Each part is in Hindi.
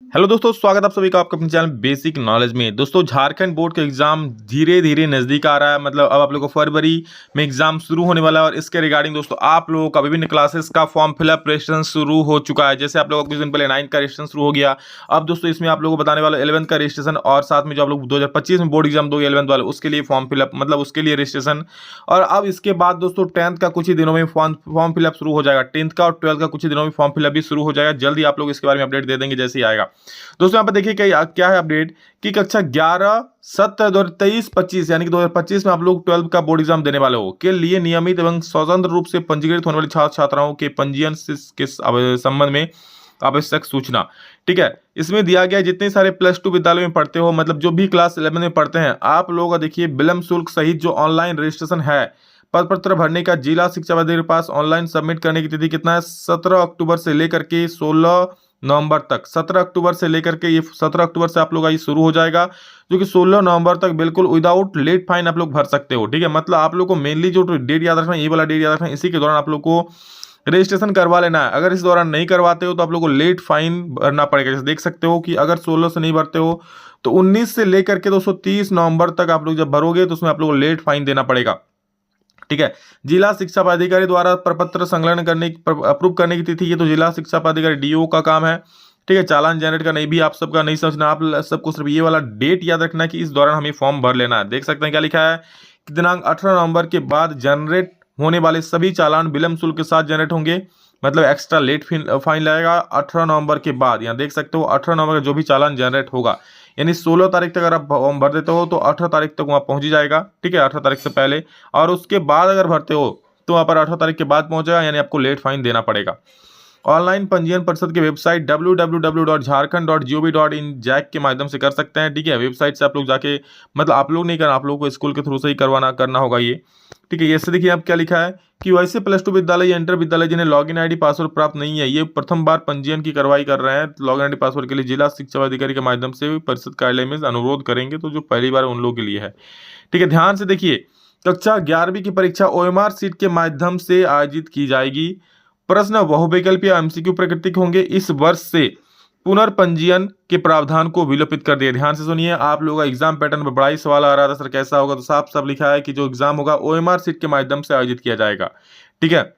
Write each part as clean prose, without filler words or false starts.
हेलो दोस्तों, स्वागत है आप सभी का आपका अपने चैनल बेसिक नॉलेज में। दोस्तों, झारखंड बोर्ड का एग्जाम धीरे धीरे नजदीक आ रहा है। मतलब अब आप लोगों को फरवरी में एग्जाम शुरू होने वाला है और इसके रिगार्डिंग दोस्तों आप लोगों का विभिन्न क्लासेस का फॉर्म फिलअप रजिस्ट्रेशन शुरू हो चुका है। जैसे आप लोगों को कुछ दिन पहले 9th का रजिस्ट्रेशन शुरू हो गया। अब दोस्तों इसमें आप लोगों को बताने वाला 11th का रजिस्ट्रेशन और साथ में जो आप लोग 2025 में बोर्ड एग्जाम दोगे 11th वाले उसके लिए फॉर्म फिलअप, मतलब उसके लिए रजिस्ट्रेशन। और अब इसके बाद दोस्तों 10th का कुछ ही दिनों में फॉर्म फिलअप शुरू हो जाएगा। 10th का और 12th का कुछ ही दिनों में फॉर्म फिलअप भी शुरू हो जाएगा। जल्दी आप लोग इसके बारे में अपडेट दे देंगे जैसे ही आएगा। दोस्तों यहाँ पर देखिए क्या है अपडेट कि कक्षा 11 7 2023-25 यानी कि 2025 में आप लोग 12 का बोर्ड एग्जाम देने वाले हो के लिए नियमित एवं स्वतंत्र रूप से पंजीकृत होने वाले छात्र छात्राओं के पंजीयन के संबंध में आवश्यक सूचना। ठीक है, इसमें दिया गया जितने सारे +2 विद्यालय में पढ़ते हो, मतलब जो भी क्लास 11 में पढ़ते हैं, आप लोग का देखिए विलंब शुल्क सहित जो ऑनलाइन रजिस्ट्रेशन है, पद पत्र भरने का जिला शिक्षा अधिकारी के पास ऑनलाइन सबमिट करने की तिथि कितना है? 17 अक्टूबर से लेकर के 16 नवंबर तक। 17 अक्टूबर से लेकर के ये 17 अक्टूबर से आप लोग का ये शुरू हो जाएगा, जो कि 16 नवंबर तक बिल्कुल विदाउट लेट फाइन आप लोग भर सकते हो। ठीक है, मतलब आप लोग को मेनली जो डेट याद रखना है, ये वाला डेट याद रखना है, इसी के दौरान आप लोग को रजिस्ट्रेशन करवा लेना है। अगर इस दौरान नहीं करवाते हो तो आप लोग को लेट फाइन भरना पड़ेगा। जैसे देख सकते हो कि अगर 16 से नहीं भरते हो तो 19 से लेकर के 230 नवंबर तक आप लोग जब भरोगे तो उसमें आप लोग को लेट फाइन देना पड़ेगा। ठीक है, जिला शिक्षा पदाधिकारी द्वारा प्रपत्र संकलन करने अप्रूव करने की तिथि, ये तो जिला शिक्षा पदाधिकारी डीओ का काम है। ठीक है, चालान जनरेट का नहीं भी आप सबका नहीं समझना, आप सबको सिर्फ ये वाला डेट याद रखना है कि इस दौरान हमें फॉर्म भर लेना है। देख सकते हैं क्या लिखा है कि दिनांक 18 नवंबर के बाद जनरेट होने वाले सभी चालान विलंब शुल्क के साथ जनरेट होंगे, मतलब एक्स्ट्रा लेट फाइन लगेगा 18 नवंबर के बाद। यहाँ देख सकते हो 18 नवंबर का जो भी चालान जनरेट होगा, यानी 16 तारीख तक अगर आप फॉर्म भर देते हो तो 18 तारीख तक वहाँ पहुंच ही जाएगा। ठीक है, 18 तारीख से पहले, और उसके बाद अगर भरते हो तो वहाँ पर 18 तारीख के बाद पहुंचेगा, यानी आपको लेट फाइन देना पड़ेगा। ऑनलाइन पंजीयन परिषद की वेबसाइट www.jharkhand.gov.in जैक के माध्यम से कर सकते हैं। ठीक है, वेबसाइट से आप लोग जाके, मतलब आप लोग नहीं करना, आप लोगों को स्कूल के थ्रू से ही करना होगा ये। ठीक है, ये से देखिए आप क्या लिखा है कि वैसे +2 विद्यालय या इंटर विद्यालय जिन्हें लॉगिन आईडी पासवर्ड प्राप्त नहीं है, ये प्रथम बार पंजीयन की कार्रवाई कर रहे हैं। लॉगिन आईडी पासवर्ड के लिए जिला शिक्षा अधिकारी के माध्यम से परिषद कार्यालय में अनुरोध करेंगे, तो जो पहली बार उन लोगों के लिए है। ठीक है, ध्यान से देखिए, कक्षा 11वीं की परीक्षा OMR सीट के माध्यम से आयोजित की जाएगी। प्रश्न बहुविकल्पीय MCQ प्रकृति के होंगे। इस वर्ष से पुनर्पंजीयन के प्रावधान को विलोपित कर दिया। ध्यान से सुनिए, आप लोगों का एग्जाम पैटर्न पर बड़ा ही सवाल आ रहा था, सर कैसा होगा, तो साफ साफ लिखा है कि जो एग्जाम होगा OMR सीट के माध्यम से आयोजित किया जाएगा। ठीक है,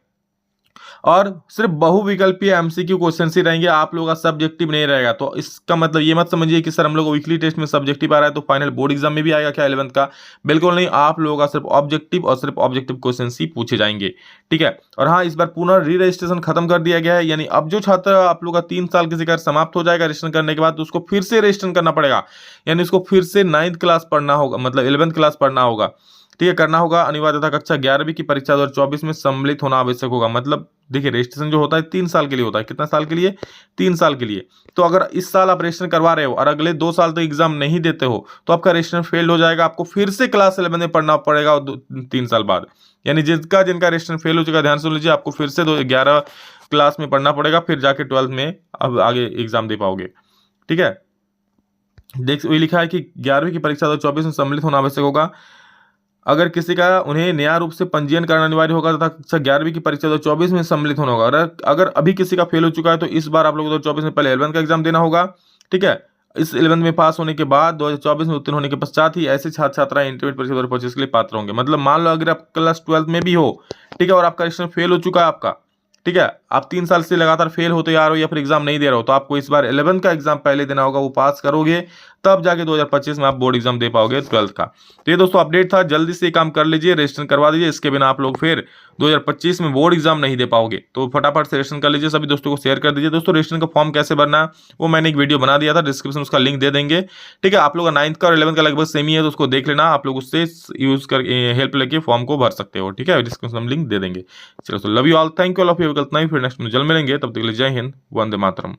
और सिर्फ बहुविकल्पीय MCQ क्वेश्चन ही रहेंगे, आप लोगों का सब्जेक्टिव नहीं रहेगा। तो इसका मतलब ये मत समझिए कि सर हम लोग को वीकली टेस्ट में सब्जेक्टिव आ रहा है तो फाइनल बोर्ड एग्जाम में भी आएगा क्या 11th का? बिल्कुल नहीं, आप लोगों का सिर्फ ऑब्जेक्टिव और सिर्फ ऑब्जेक्टिव क्वेश्चन ही पूछे जाएंगे। ठीक है, और हाँ, इस बार पुनः री रजिस्ट्रेशन खत्म कर दिया गया है, यानी अब जो छात्र आप लोग का 3 साल किसी का समाप्त हो जाएगा रजिस्ट्रेशन करने के बाद, तो उसको फिर से रजिस्ट्रेशन करना पड़ेगा, यानी उसको फिर से 9th क्लास पढ़ना होगा, मतलब 11th क्लास पढ़ना होगा। ठीक है, करना होगा अनिवार्य था। कक्षा 11वीं की परीक्षा 2024 में सम्मिलित होना आवश्यक होगा। मतलब देखिए, रजिस्ट्रेशन जो होता है 3 साल के लिए होता है। कितना साल के लिए? 3 साल के लिए। तो अगर इस साल आप रजिस्ट्रेशन करवा रहे हो और अगले 2 साल तो एग्जाम नहीं देते हो तो आपका रजिस्ट्रेशन फेल हो जाएगा, आपको फिर से क्लास 11 में पढ़ना पड़ेगा 3 साल बाद। यानी जिनका रजिस्ट्रेशन फेल हो चुका, ध्यान सुन लीजिए, आपको फिर से 11 क्लास में पढ़ना पड़ेगा, फिर जाके 12th में अब आगे एग्जाम दे पाओगे। ठीक है, देख वही लिखा है कि 11वीं की परीक्षा 2024 में सम्मिलित होना आवश्यक होगा। अगर किसी का उन्हें नया रूप से पंजीयन करना अनिवार्य होगा तथा कक्षा 11वीं की परीक्षा 2024 में सम्मिलित होना होगा। अगर अभी किसी का फेल हो चुका है तो इस बार आप लोगों को 2024 में पहले 11th का एग्जाम देना होगा। ठीक है, इस 11th में पास होने के बाद 2024 में उत्तीर्ण होने के पश्चात ही ऐसे छात्र छात्राएं इंटरमीडिएट परीक्षा 2025 के लिए पात्र होंगे। मतलब मान लो अगर आप क्लास 12 में भी हो, ठीक है, और आपका रजिस्ट्रेशन फेल हो चुका है आपका, ठीक है, आप 3 साल से लगातार फेल होते आ रहे हो या फिर एग्जाम नहीं दे रहे हो, तो आपको इस बार 11th का एग्जाम पहले देना होगा, वो पास करोगे तब जाके 2025 में आप बोर्ड एग्जाम दे पाओगे 12th का। तो ये दोस्तों अपडेट था, जल्दी से काम कर लीजिए, रजिस्ट्रेशन करवा दीजिए, इसके बिना आप लोग फिर 2025 में बोर्ड एग्जाम नहीं दे पाओगे। तो फटाफट से रजिस्ट्रेशन कर लीजिए, सभी दोस्तों को शेयर कर दीजिए। दोस्तों रजिस्ट्रेशन का फॉर्म कैसे भरना है वो मैंने एक वीडियो बना दिया था, डिस्क्रिप्शन उसका लिंक दे देंगे। ठीक है, आप लोग का 9th का और 11th का लगभग सेम ही है, तो उसको देख लेना, आप लोग उससे यूज कर हेल्प लेके फॉर्म को भर सकते हो। ठीक है, डिस्क्रिप्शन में लिंक दे देंगे। चलो, love you all, thank you all of you. कल फिर नेक्स्ट में जल्द मिलेंगे, तब तक के लिए जय हिंद, वंदे मातरम।